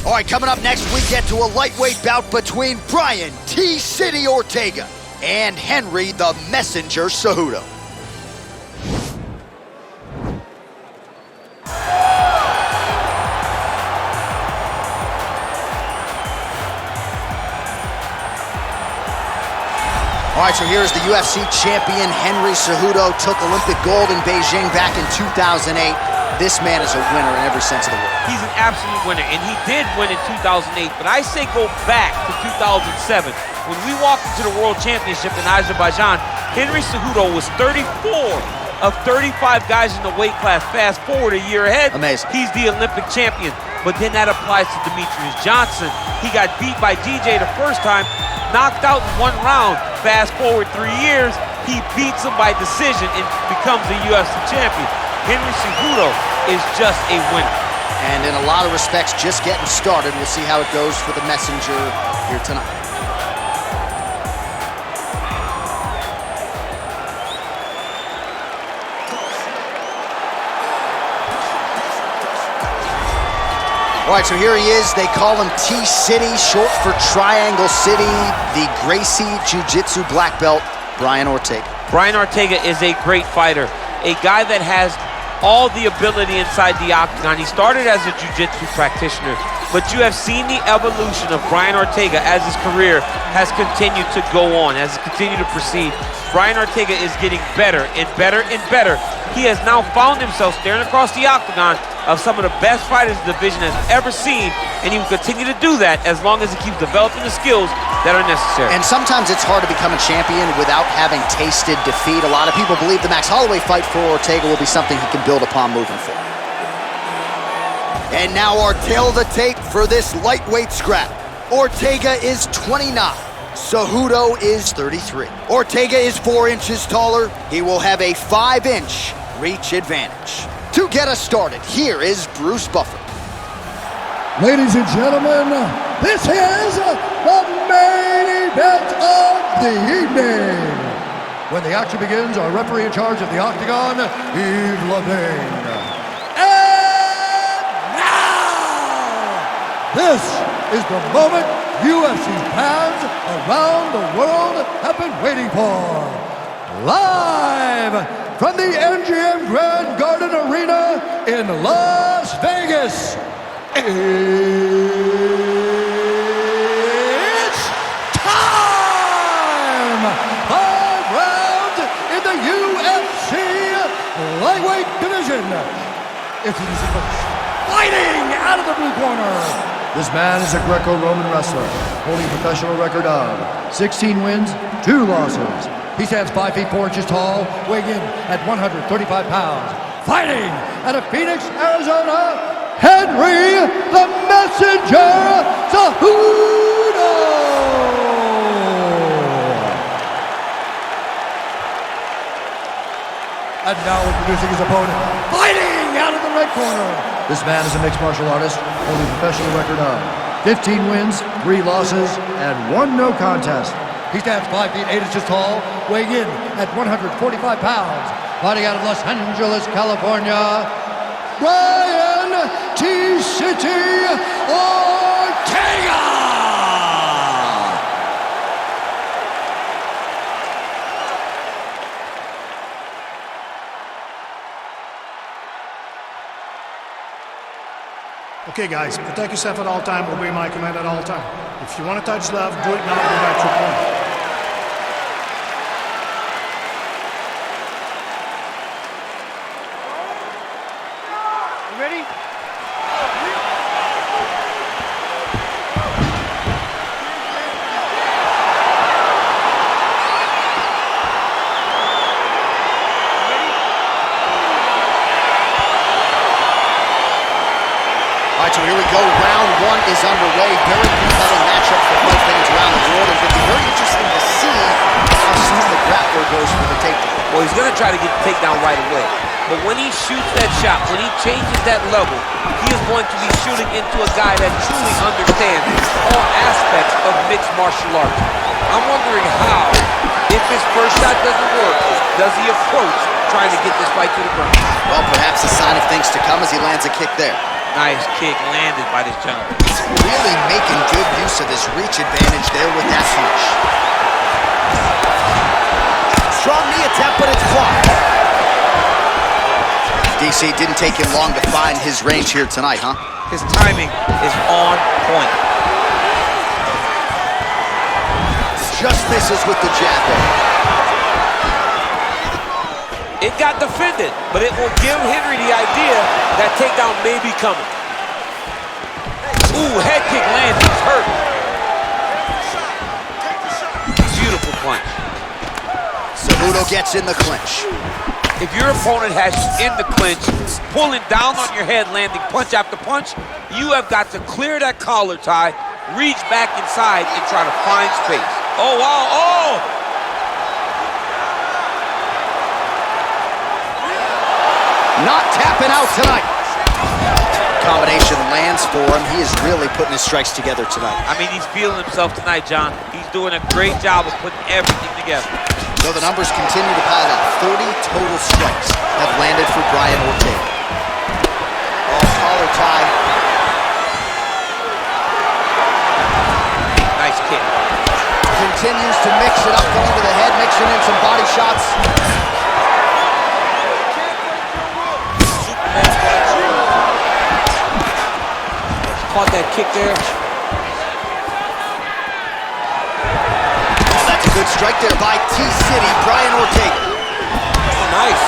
All right, coming up next, we get to a lightweight bout between Brian T-City Ortega and Henry the Messenger Cejudo. All right, so here's the UFC champion, Henry Cejudo, took Olympic gold in Beijing back in 2008. This man is a winner in every sense of the word. He's an absolute winner, and he did win in 2008, but I say go back to 2007. When we walked into the World Championship in Azerbaijan, Henry Cejudo was 34 of 35 guys in the weight class. Fast forward a year ahead, amazing. He's the Olympic champion, but then that applies to Demetrius Johnson. He got beat by DJ the first time, knocked out in one round. Fast forward 3 years, he beats him by decision and becomes the UFC champion. Henry Cejudo is just a winner. And in a lot of respects, just getting started. We'll see how it goes for the Messenger here tonight. All right, so here he is. They call him T-City, short for Triangle City, the Gracie Jiu-Jitsu black belt, Brian Ortega. Brian Ortega is a great fighter, a guy that has all the ability inside the octagon. He started as a jiu-jitsu practitioner, but you have seen the evolution of Brian Ortega as his career has continued to go on, has continued to proceed. Brian Ortega is getting better and better and better. He has now found himself staring across the octagon of some of the best fighters the division has ever seen, and he will continue to do that as long as he keeps developing the skills that are necessary. And sometimes it's hard to become a champion without having tasted defeat. A lot of people believe the Max Holloway fight for Ortega will be something he can build upon moving forward. And now our tail of the tape for this lightweight scrap. Ortega is 29. Cejudo is 33. Ortega is 4 inches taller. He will have a 5-inch reach advantage. To get us started, here is Bruce Buffer. Ladies and gentlemen, this is the main event of the evening. When the action begins, our referee in charge of the octagon, Yves Lavigne. And now, this is the moment UFC fans around the world have been waiting for. Live from the MGM Grand Garden Arena in Las Vegas, it's time! 5 rounds in the UFC lightweight division. Introducing first, fighting out of the blue corner. This man is a Greco-Roman wrestler, holding a professional record of 16 wins, 2 losses. He stands 5 feet 4 inches tall, weighing in at 135 pounds. Fighting out of Phoenix, Arizona, Henry the Messenger Cejudo! And now introducing his opponent, fighting out of the red corner. This man is a mixed martial artist, holding a professional record of 15 wins, 3 losses, and 1 no contest. He stands 5 feet 8 inches tall, weighing in at 145 pounds. Fighting out of Los Angeles, California, Brian T-City Ortega! Okay, guys, protect yourself at all time, obey my command at all time. If you want to touch love, do it now, go back to your point. You ready? All right, so here we go. Round 1 is underway. Very compelling matchup for fight fans around the world. And it'll be very interesting to see how soon the grappler goes for the takedown. Well, he's going to try to get the takedown right away. But when he shoots that shot, when he changes that level, he is going to be shooting into a guy that truly understands all aspects of mixed martial arts. I'm wondering how, if his first shot doesn't work, does he approach trying to get this fight to the ground? Well, perhaps a sign of things to come as he lands a kick there. Nice kick landed by this gentleman. He's really making good use of his reach advantage there with that punch. Strong knee attempt, but it's blocked. DC didn't take him long to find his range here tonight, huh? His timing is on point. Just misses with the jab there. It got defended, but it will give Henry the idea that takedown may be coming. Ooh, head kick lands, he's hurt. Beautiful punch. Cejudo gets in the clinch. If your opponent has you in the clinch, pulling down on your head, landing punch after punch, you have got to clear that collar tie, reach back inside, and try to find space. Oh, wow, oh! Not tapping out tonight. Combination lands for him. He is really putting his strikes together tonight. I mean, he's feeling himself tonight, John. He's doing a great job of putting everything together. So the numbers continue to pile up. 30 total strikes have landed for Brian Ortega. Oh, collar tie. Nice kick. Continues to mix it up, going to the head, mixing in some body shots. Caught that kick there. Oh, that's a good strike there by T-City, Brian Ortega. Oh, nice.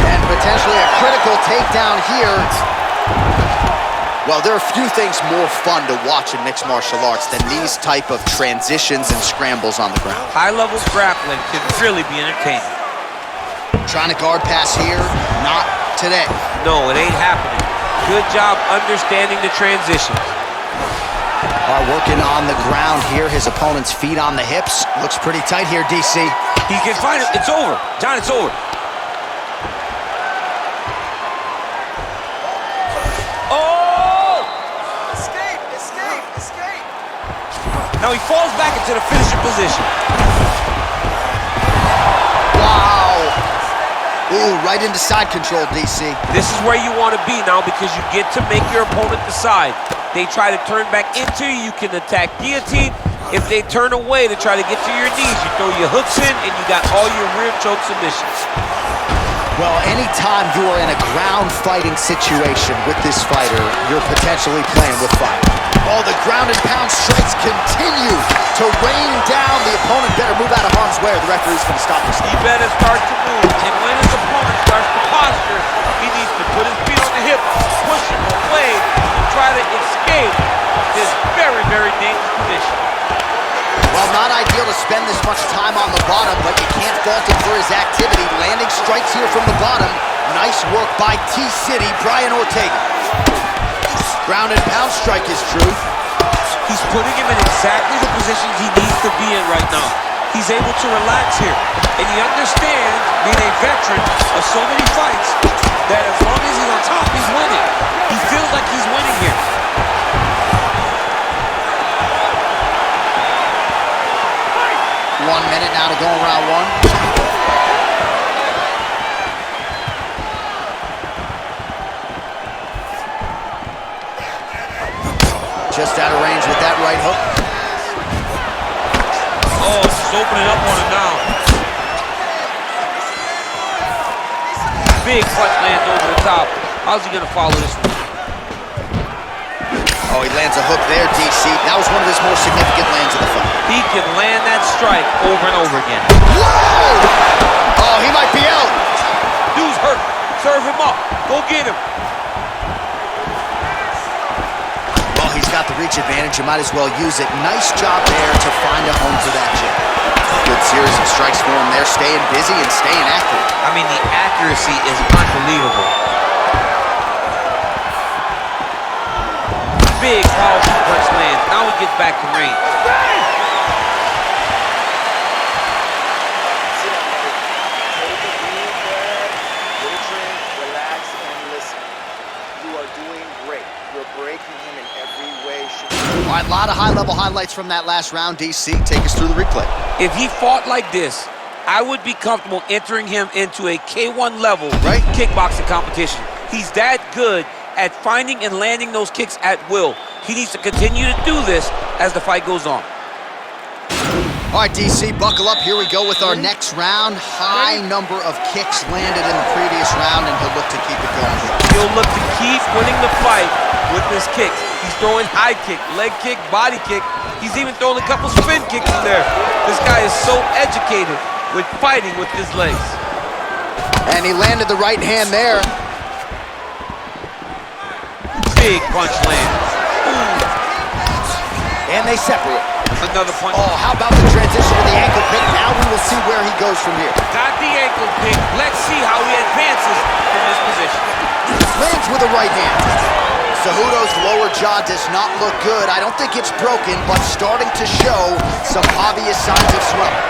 And potentially a critical takedown here. Well, there are few things more fun to watch in mixed martial arts than these type of transitions and scrambles on the ground. High-level grappling can really be entertaining. Trying to guard pass here, not today. No, it ain't happening. Good job understanding the transitions. Are working on the ground here. His opponent's feet on the hips. Looks pretty tight here, DC. He can find it. It's over. John, it's over. Oh! Escape, escape, escape. Now he falls back into the finishing position. Wow. Ooh, right into side control, DC. This is where you want to be now because you get to make your opponent decide. They try to turn back into you, you can attack guillotine. If they turn away to try to get to your knees, you throw your hooks in and you got all your rear choke submissions. Well, anytime you are in a ground fighting situation with this fighter, you're potentially playing with fire. Oh, the ground and pound strikes continue to rain down. The opponent better move out of harm's way or the referee's going to stop this. He better start to move, and when his opponent starts to posture, he needs to put his feet on the hip, push him away, and try to escape this very, very dangerous position. Well, not ideal to spend this much time on the bottom, but you can't fault him for his activity. Landing strikes here from the bottom. Nice work by T-City, Brian Ortega. Ground and pound strike is true. He's putting him in exactly the positions he needs to be in right now. He's able to relax here, and he understands, being a veteran of so many fights, that as long as he's on top, he's winning. He feels like he's winning here. 1 minute now to go in round one. Just out of range with that right hook. Oh, just opening up on him now. Big punch lands over the top. How's he gonna follow this one? Oh, he lands a hook there, DC. That was one of his more significant lands of the fight. He can land that strike over and over again. Whoa! Oh, he might be out. Dude's hurt. Serve him up. Go get him. Well, he's got the reach advantage. You might as well use it. Nice job there to find a home for that jab. Good series of strikes for him there. Staying busy and staying accurate. I mean, the accuracy is unbelievable. Big, powerful punch lands. Now he gets back to range. Relax and listen. You are doing great. You're breaking him in every way. All right, a lot of high-level highlights from that last round, DC. Take us through the replay. If he fought like this, I would be comfortable entering him into a K1 level Right. kickboxing competition. He's that good at finding and landing those kicks at will. He needs to continue to do this as the fight goes on. All right, DC, buckle up. Here we go with our next round. High number of kicks landed in the previous round, and he'll look to keep it going. He'll look to keep winning the fight with his kicks. He's throwing high kick, leg kick, body kick. He's even throwing a couple spin kicks in there. This guy is so educated with fighting with his legs. And he landed the right hand there. Big punch lands. And they separate. Another punch. Oh, how about the transition to the ankle pick? Now we will see where he goes from here. Got the ankle pick. Let's see how he advances from this position. Lands with the right hand. Cejudo's lower jaw does not look good. I don't think it's broken, but starting to show some obvious signs of swelling.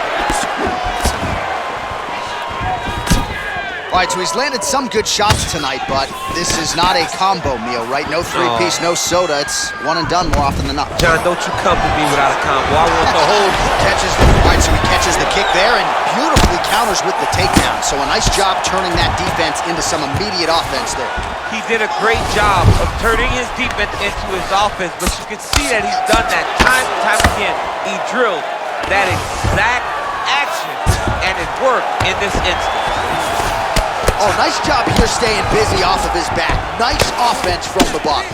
All right, so he's landed some good shots tonight, but this is not a combo meal, right? No three-piece, no soda. It's one and done more often than not. John, don't you come to me without a combo. I want the whole... All right, so he catches the kick there and beautifully counters with the takedown. So a nice job turning that defense into some immediate offense there. He did a great job of turning his defense into his offense, but you can see that he's done that time and time again. He drilled that exact action, and it worked in this instance. Oh, nice job here staying busy off of his back. Nice offense from the bottom.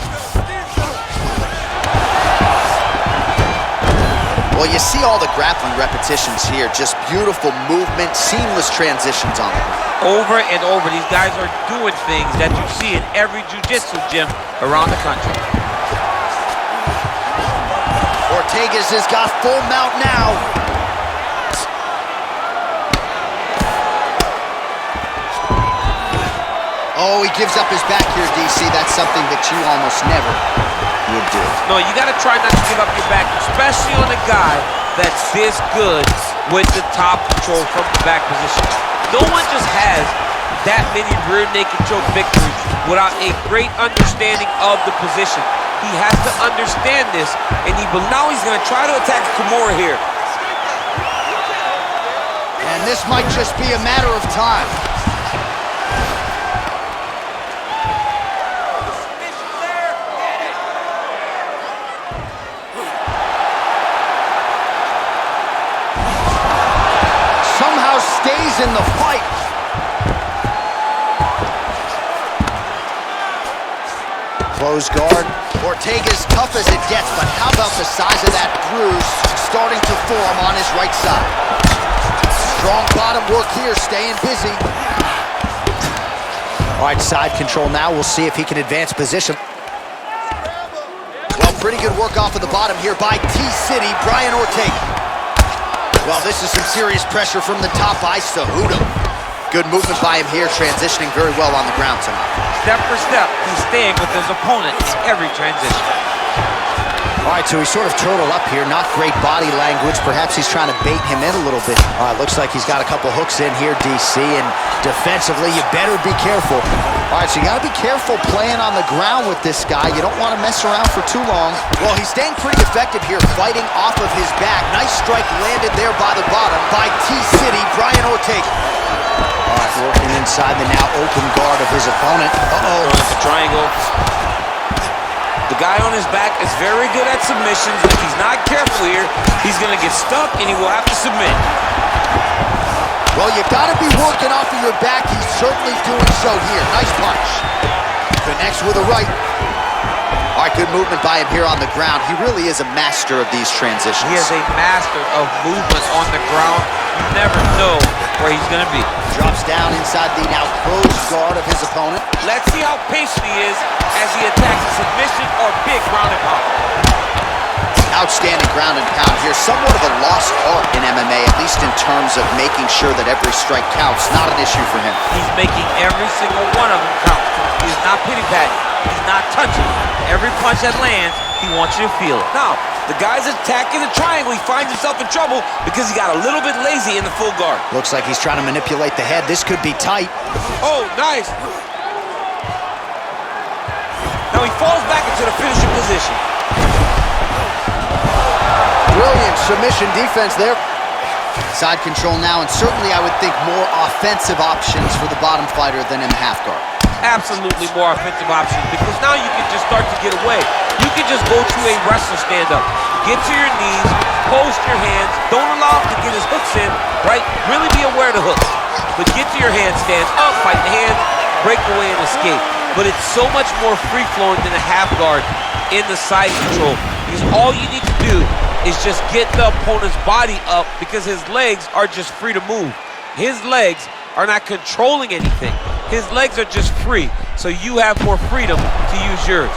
Well, you see all the grappling repetitions here. Just beautiful movement, seamless transitions on them. Over and over, these guys are doing things that you see in every jiu-jitsu gym around the country. Ortega's has got full mount now. Oh, he gives up his back here, DC. That's something that you almost never would do. No, you got to try not to give up your back, especially on a guy that's this good with the top control from the back position. No one just has that many rear naked choke victories without a great understanding of the position. He has to understand this, and now he's going to try to attack Kamaru here. And this might just be a matter of time. Stays in the fight. Close guard. Ortega's tough as it gets, but how about the size of that bruise starting to form on his right side? Strong bottom work here, staying busy. All right, side control now. We'll see if he can advance position. Well, pretty good work off of the bottom here by T-City, Brian Ortega. Well, this is some serious pressure from the top by Cejudo. Good movement by him here, transitioning very well on the ground tonight. Step for step, he's staying with his opponent in every transition. All right, so he's sort of turtled up here. Not great body language. Perhaps he's trying to bait him in a little bit. All right, looks like he's got a couple hooks in here, DC, and defensively, you better be careful. All right, so you got to be careful playing on the ground with this guy. You don't want to mess around for too long. Well, he's staying pretty effective here, fighting off of his back. Nice strike landed there by the bottom by T-City, Brian Ortega. All right, working inside the now open guard of his opponent. Uh-oh. It's a triangle. The guy on his back is very good at submissions. If he's not careful here, he's going to get stuck and he will have to submit. Well, you got to be working off of your back. He's certainly doing so here. Nice punch. Connects with a right. All right, good movement by him here on the ground. He really is a master of these transitions. He is a master of movement on the ground. You never know where he's going to be. Drops down inside the now closed guard of his opponent. Let's see how patient he is as he attacks a submission or big ground and pound. Outstanding ground and pound here. Somewhat of a lost art in MMA, at least in terms of making sure that every strike counts. Not an issue for him. He's making every single one of them count. He's not pity-patting. He's not touching. Every punch that lands, he wants you to feel it. Now, the guy's attacking the triangle. He finds himself in trouble because he got a little bit lazy in the full guard. Looks like he's trying to manipulate the head. This could be tight. Oh, nice. Now he falls back into the finishing position. Brilliant submission defense there. Side control now, and certainly I would think more offensive options for the bottom fighter than in the half guard. Absolutely more offensive options, because now you can just start to get away. You can just go to a wrestler stand-up. Get to your knees, post your hands, don't allow him to get his hooks in, right? Really be aware of the hooks. But get to your handstands, up, fight the hands, break away and escape. But it's so much more free-flowing than a half guard in the side control, because all you need to do is just get the opponent's body up, because his legs are just free to move. His legs are not controlling anything. His legs are just free, so you have more freedom to use yours.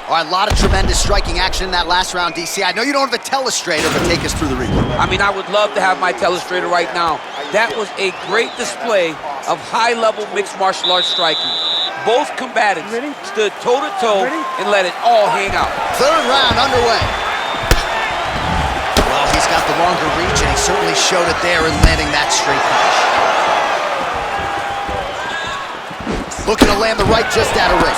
All right, a lot of tremendous striking action in that last round, DC. I know you don't have a telestrator, but take us through the replay. I mean, I would love to have my telestrator right now. That was a great display of high-level mixed martial arts striking. Both combatants stood toe-to-toe and let it all hang out. Third round underway. Well, he's got the longer reach, and he certainly showed it there in landing that straight punch. Looking to land the right just out of range.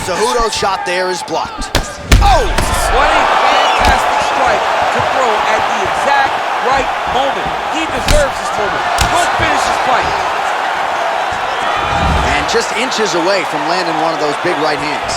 Cejudo's shot there is blocked. Oh! What a fantastic strike to throw at the exact right moment. He deserves this moment. Go finish his fight. And just inches away from landing one of those big right hands.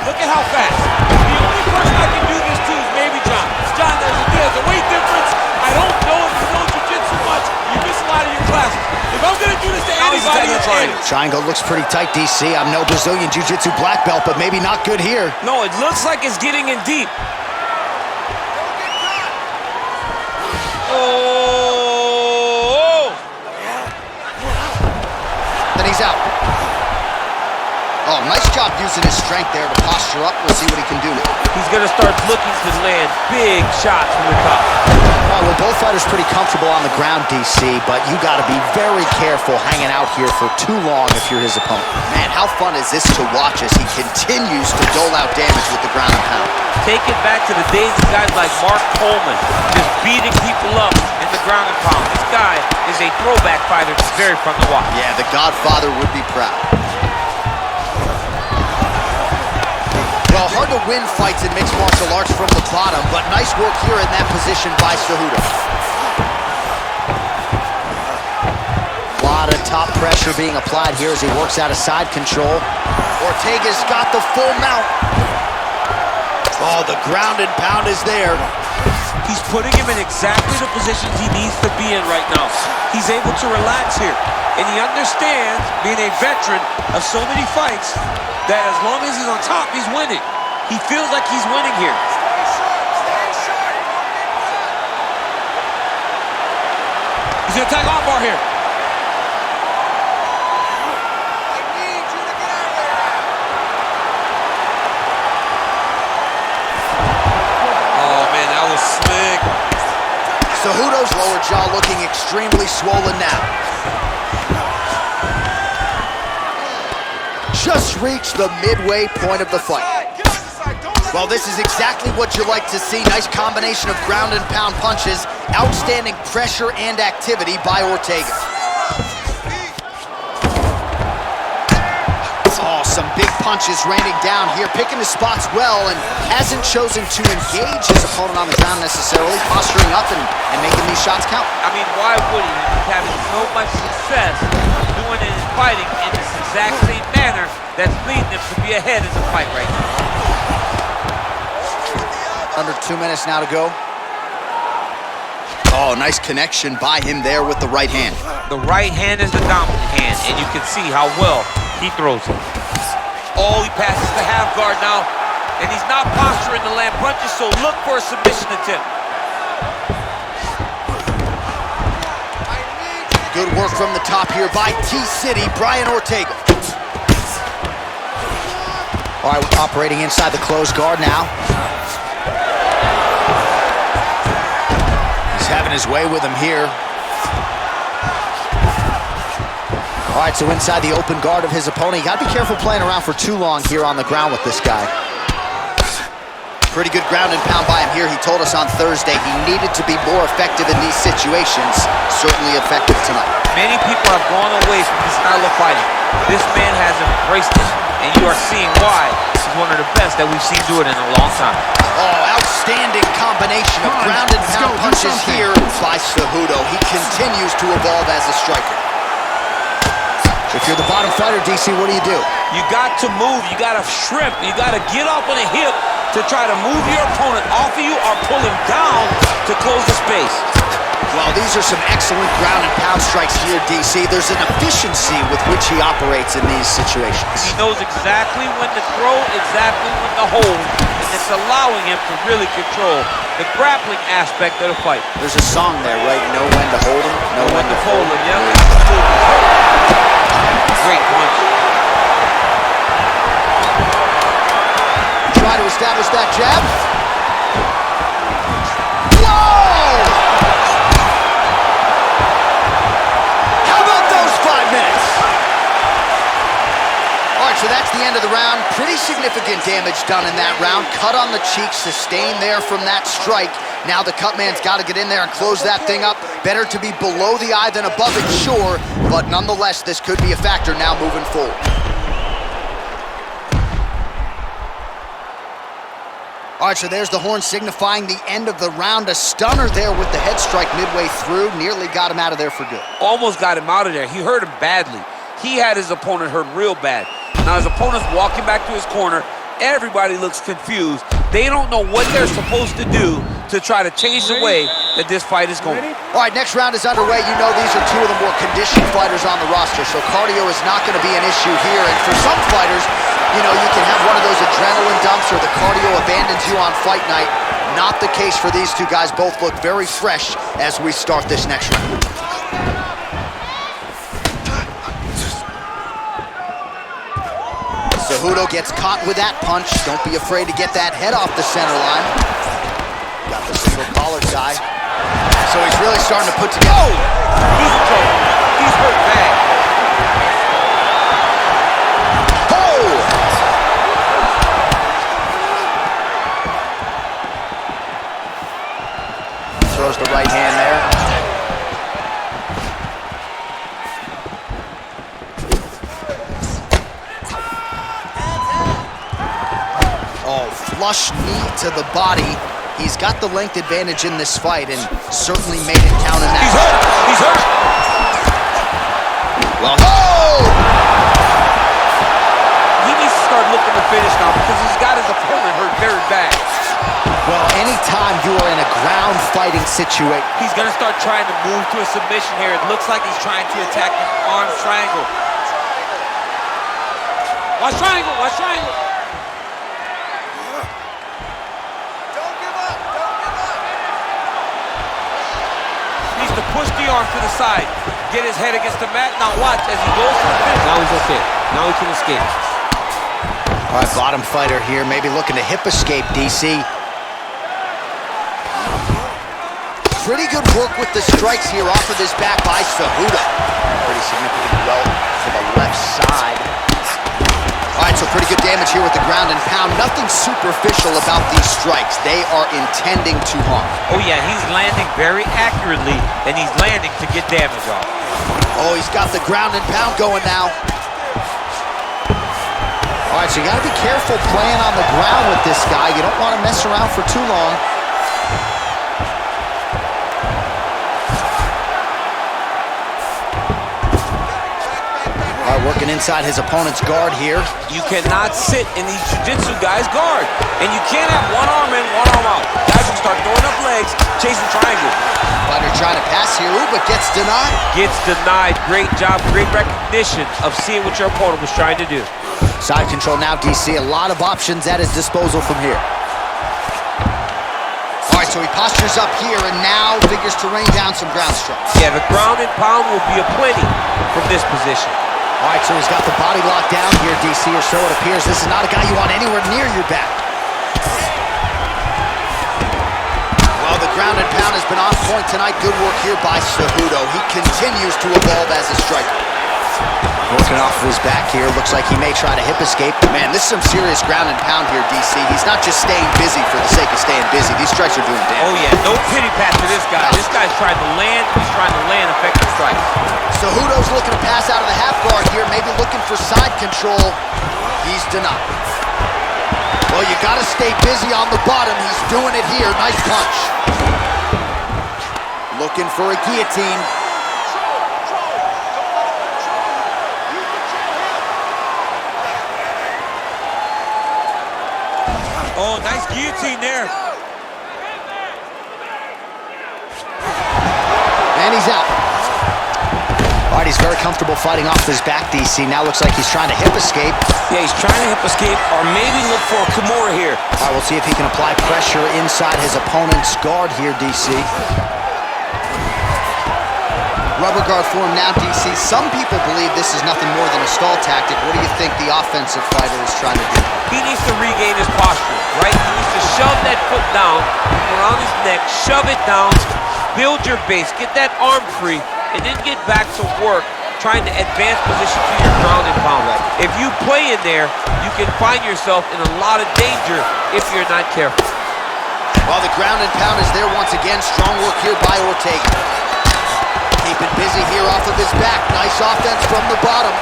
Look at how fast. The only person I can do this to is maybe John. John, there's a weight difference. I don't know if you know jiu-jitsu much. You miss a lot of your classes. If I'm going to do this to anybody, it's him. Triangle looks pretty tight, DC. I'm no Brazilian jiu-jitsu black belt, but maybe not good here. No, it looks like it's getting in deep. Oh! Then he's out. Oh, nice job using his strength there to posture up. We'll see what he can do now. He's going to start looking to land big shots from the top. Well, both fighters pretty comfortable on the ground, DC, but you got to be very careful hanging out here for too long if you're his opponent. Man, how fun is this to watch as he continues to dole out damage with the ground and pound? Take it back to the days of guys like Mark Coleman, just beating people up in the ground and pound. This guy is a throwback fighter. It's very fun to watch. Yeah, the Godfather would be proud. Well, hard to win fights in mixed martial arts from the bottom, but nice work here in that position by Cejudo. A lot of top pressure being applied here as he works out of side control. Ortega's got the full mount. Oh, the ground and pound is there. He's putting him in exactly the positions he needs to be in right now. He's able to relax here, and he understands, being a veteran of so many fights, that as long as he's on top, he's winning. He feels like he's winning here. He's gonna attack arm bar here. I need you to get out of there now. Oh man, that was slick. Cejudo's lower jaw looking extremely swollen now. Just reached the midway point of the fight. Well, this is exactly what you like to see. Nice combination of ground and pound punches. Outstanding pressure and activity by Ortega. Oh, some big punches raining down here. Picking his spots well and hasn't chosen to engage his opponent on the ground necessarily. Posturing up and making these shots count. I mean, why would he? He's having so much success doing it in fighting in this exact same manner that's leading him to be ahead in the fight right now. Under 2 minutes now to go. Oh, nice connection by him there with the right hand. The right hand is the dominant hand, and you can see how well he throws it. Oh, he passes the half guard now, and he's not posturing to land punches, so look for a submission attempt. Good work from the top here by T-City, Brian Ortega. All right, operating inside the closed guard now. He's having his way with him here. All right, so inside the open guard of his opponent. You gotta be careful playing around for too long here on the ground with this guy. Pretty good ground and pound by him here. He told us on Thursday he needed to be more effective in these situations. Certainly effective tonight. Many people have gone away from this style of fighting. This man has embraced it. and you are seeing why he's one of the best that we've seen do it in a long time. Oh, outstanding combination of ground and pound punches here by Cejudo. He continues to evolve as a striker. If you're the bottom fighter, DC, what do? You got to move, you got to shrimp, you got to get off on a hip to try to move your opponent off of you or pull him down to close the space. Well, these are some excellent ground and pound strikes here, DC. There's an efficiency with which he operates in these situations. He knows exactly when to throw, exactly when to hold, and it's allowing him to really control the grappling aspect of the fight. There's a song there, right? Know when to hold him, know when to fold him. Yeah. Great punch. Try to establish that jab. Whoa! How about those 5 minutes? All right, so that's the end of the round. Pretty significant damage done in that round. Cut on the cheek, sustained there from that strike. Now the cut man's got to get in there and close that thing up. Better to be below the eye than above it, sure, but nonetheless, this could be a factor now moving forward. All right, so there's the horn signifying the end of the round. A stunner there with the head strike midway through. Nearly got him out of there for good. Almost got him out of there. He hurt him badly. He had his opponent hurt real bad. Now his opponent's walking back to his corner. Everybody looks confused. They don't know what they're supposed to do to try to change the way that this fight is going. All right, next round is underway. You know these are two of the more conditioned fighters on the roster, so cardio is not going to be an issue here. And for some fighters, you know, you can have one of those adrenaline dumps or the cardio abandons you on fight night. Not the case for these two guys. Both look very fresh as we start this next round. Cejudo gets caught with that punch. Don't be afraid to get that head off the center line. Got the single collar tie. So he's really starting to put together. Oh! He's in trouble. He's hurt bad. Oh! Throws the right hand there. Flush knee to the body. He's got the length advantage in this fight and certainly made it count in that. He's hurt! He's hurt! Well, oh! He needs to start looking to finish now because he's got his opponent hurt very bad. Well, anytime you are in a ground fighting situation, he's gonna start trying to move to a submission here. It looks like he's trying to attack the arm triangle. Watch triangle, watch triangle. Push the arm to the side, get his head against the mat. Now watch as he goes to the finish. Now he's okay. Now he can escape. All right, bottom fighter here, maybe looking to hip escape, DC. Pretty good work with the strikes here off of this back by Cejudo. Pretty significant welt to the left side. All right, so pretty good damage here with the ground and pound. Nothing superficial about these strikes. They are intending to harm. Oh yeah, he's landing very accurately, and he's landing to get damage off. Oh, he's got the ground and pound going now. All right, so you gotta be careful playing on the ground with this guy. You don't want to mess around for too long. Working inside his opponent's guard here. You cannot sit in these jiu-jitsu guys' guard. And you can't have one arm in, one arm out. Guys will start throwing up legs, chasing triangle. Fighter trying to pass here, but gets denied. Gets denied. Great job, great recognition of seeing what your opponent was trying to do. Side control now, DC. A lot of options at his disposal from here. All right, so he postures up here and now figures to rain down some ground strikes. Yeah, the ground and pound will be aplenty from this position. All right, so he's got the body locked down here, DC, or so it appears. This is not a guy you want anywhere near your back. Well, the ground and pound has been on point tonight. Good work here by Cejudo. He continues to evolve as a striker. Working off of his back here. Looks like he may try to hip escape. Man, this is some serious ground and pound here, DC. He's not just staying busy for the sake of staying busy. These strikes are doing damage. Oh, yeah. No pity pat to this guy. This guy's trying to land. He's trying to land effective strikes. Cejudo's looking to pass out of the half guard here, maybe looking for side control. He's denied. Well, you got to stay busy on the bottom. He's doing it here. Nice punch. Looking for a guillotine. Oh, nice guillotine there. And he's out. All right, he's very comfortable fighting off his back, DC. Now looks like he's trying to hip escape. Yeah, he's trying to hip escape or maybe look for a Kamaru here. All right, we'll see if he can apply pressure inside his opponent's guard here, DC. Rubber guard form now, DC. Some people believe this is nothing more than a stall tactic. What do you think the offensive fighter is trying to do? He needs to regain his posture, right? He needs to shove that foot down around his neck, shove it down, build your base, get that arm free, and then get back to work trying to advance position to your ground and pound. If you play in there, you can find yourself in a lot of danger if you're not careful. Well, the ground and pound is there once again. Strong work here by Ortega. Keeping busy here off of his back. Nice offense from the bottom.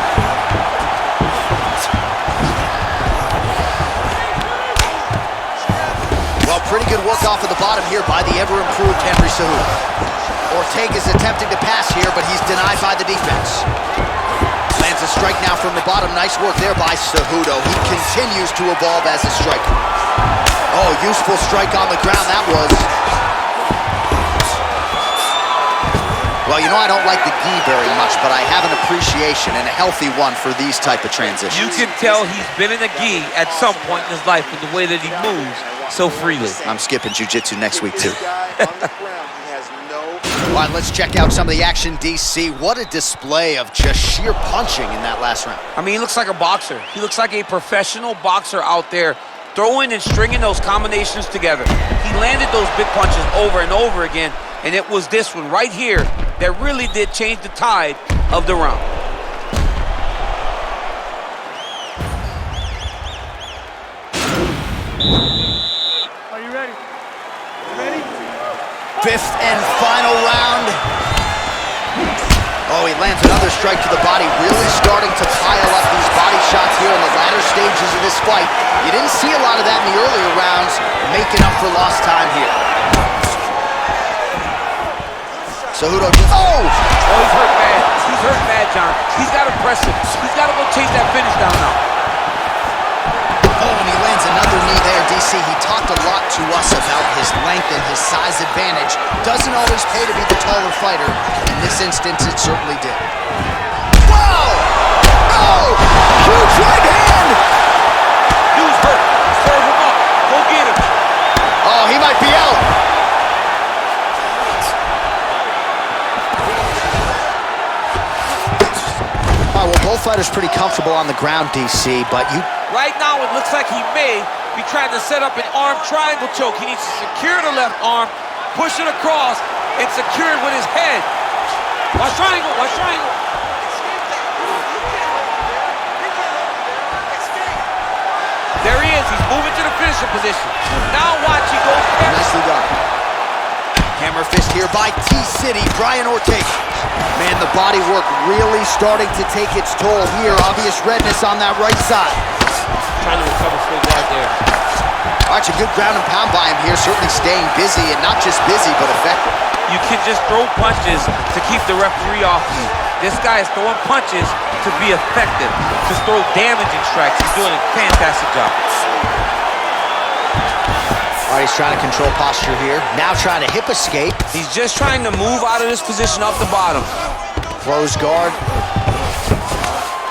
Well, pretty good work off of the bottom here by the ever-improved Henry Cejudo. Ortega's attempting to pass here, but he's denied by the defense. Lands a strike now from the bottom. Nice work there by Cejudo. He continues to evolve as a striker. Oh, useful strike on the ground that was. Well, you know I don't like the gi very much, but I have an appreciation and a healthy one for these type of transitions. You can tell he's been in a gi at some point in his life with the way that he moves so freely. I'm skipping jiu-jitsu next week, too. All right, let's check out some of the action, DC. What a display of just sheer punching in that last round. I mean, he looks like a boxer. He looks like a professional boxer out there, throwing and stringing those combinations together. He landed those big punches over and over again, and it was this one right here that really did change the tide of the round. Are you ready? Ready? Fifth and final round. Oh, he lands another strike to the body, really starting to pile up these body shots here in the latter stages of this fight. You didn't see a lot of that in the earlier rounds, making up for lost time here. Cejudo just, oh, he's hurt bad. He's hurt bad, John. He's got to press it. He's got to go chase that finish down now. Oh, and he lands another knee there, DC. He talked a lot to us about his length and his size advantage. Doesn't always pay to be the taller fighter. In this instance, it certainly did. Whoa! Oh! Huge right hand! Dude's hurt. Serve him up. Go get him. Oh, he might be out. All right, well, both fighters pretty comfortable on the ground, DC, but you... Right now, it looks like he may be trying to set up an arm triangle choke. He needs to secure the left arm, push it across, and secure it with his head. Watch triangle, watch triangle. There he is, he's moving to the finisher position. Now watch, he goes back. Nicely done. Hammer fist here by T-City, Brian Ortega. Man, the body work really starting to take its toll here. Obvious redness on that right side. Trying to recover full guard there. All right, a good ground and pound by him here, certainly staying busy, and not just busy, but effective. You can just throw punches to keep the referee off you. This guy is throwing punches to be effective, to throw damaging strikes. He's doing a fantastic job. All right, he's trying to control posture here. Now trying to hip escape. He's just trying to move out of this position off the bottom. Close guard.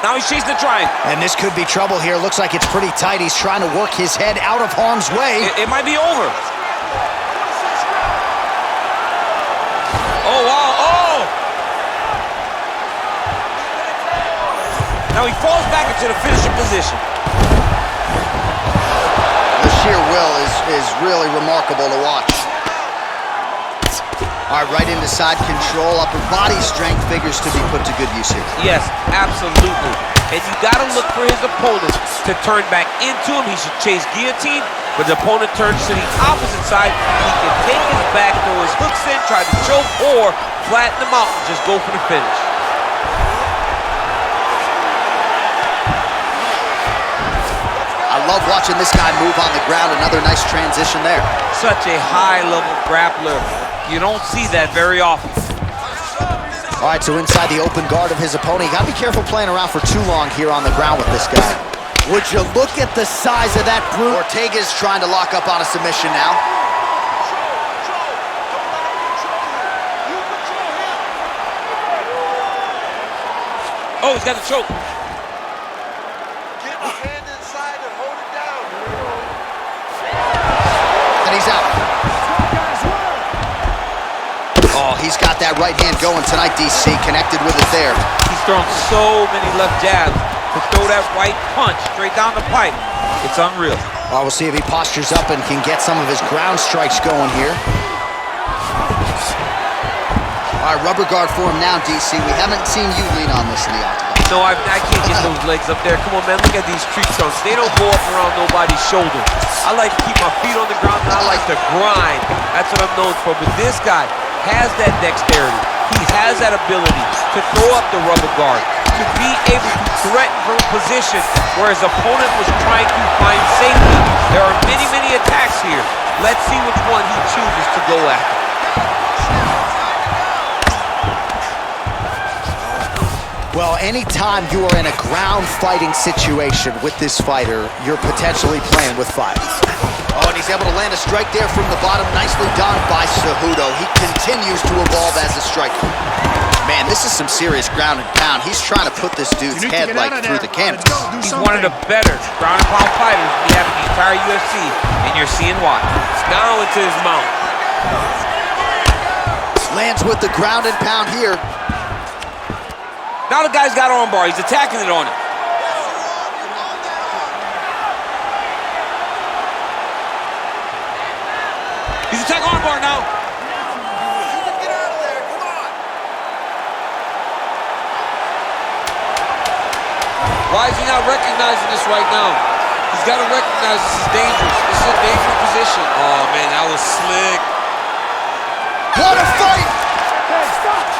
Now he's chasing the triangle. And this could be trouble here. Looks like it's pretty tight. He's trying to work his head out of harm's way. It might be over. Oh, wow, oh! Now he falls back into the finishing position. The sheer will is really remarkable to watch. All right, right into side control. Upper body strength figures to be put to good use here. Yes, absolutely. And you got to look for his opponent to turn back into him. He should chase guillotine, but the opponent turns to the opposite side. He can take his back, throw his hooks in, try to choke, or flatten him out and just go for the finish. I love watching this guy move on the ground. Another nice transition there. Such a high-level grappler. You don't see that very often. All right, so inside the open guard of his opponent. You gotta be careful playing around for too long here on the ground with this guy. Would you look at the size of that brute? Ortega's trying to lock up on a submission now. Oh, he's got the choke. Get his hand inside and hold it down. And he's out. Oh, he's got that right hand going tonight, DC. Connected with it there. He's thrown so many left jabs. To throw that right punch straight down the pipe, it's unreal. Well, we'll see if he postures up and can get some of his ground strikes going here. All right, rubber guard for him now, DC. We haven't seen you lean on this in the octagon. No, I can't get those legs up there. Come on, man, look at these tree trunks. They don't go up around nobody's shoulder. I like to keep my feet on the ground, and I like to grind. That's what I'm known for. But this guy has that dexterity. He has that ability to throw up the rubber guard, to be able to threaten from a position where his opponent was trying to find safety. There are many, many attacks here. Let's see which one he chooses to go after. Well, anytime you are in a ground fighting situation with this fighter, you're potentially playing with fire. Oh, and he's able to land a strike there from the bottom. Nicely done by Cejudo. He continues to evolve as a striker. Man, this is some serious ground and pound. He's trying to put this dude's head like through the canvas. He's one of the better ground and pound fighters we have in the entire UFC, and you're seeing why. Now into his mouth. Lands with the ground and pound here. Now the guy's got armbar. He's attacking it on him. He's attacking armbar now. Get out of there, come on. Why is he not recognizing this right now? He's got to recognize this is dangerous. This is a dangerous position. Oh, man, that was slick. What a fight! Hey, stop!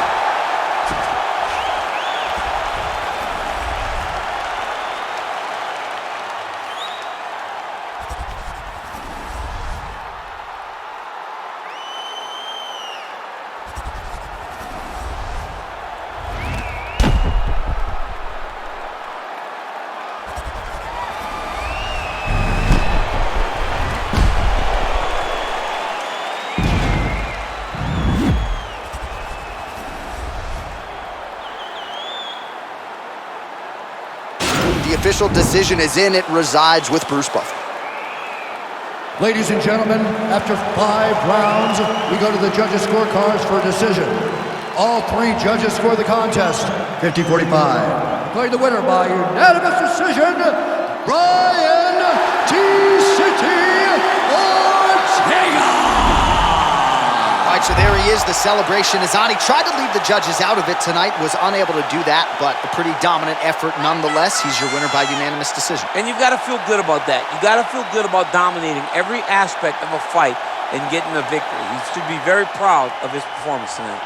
The official decision is in. It resides with Bruce Buffer. Ladies and gentlemen, after 5 rounds, we go to the judges' scorecards for a decision. All 3 judges score the contest, 50-45. Declaring the winner by unanimous decision, Brian T-City Ortega! All right, so there he is. The celebration is on. He tried to leave the judges out of it tonight, was unable to do that, but a pretty dominant effort nonetheless. He's your winner by unanimous decision. And you've got to feel good about that. You've got to feel good about dominating every aspect of a fight and getting a victory. He should be very proud of his performance tonight.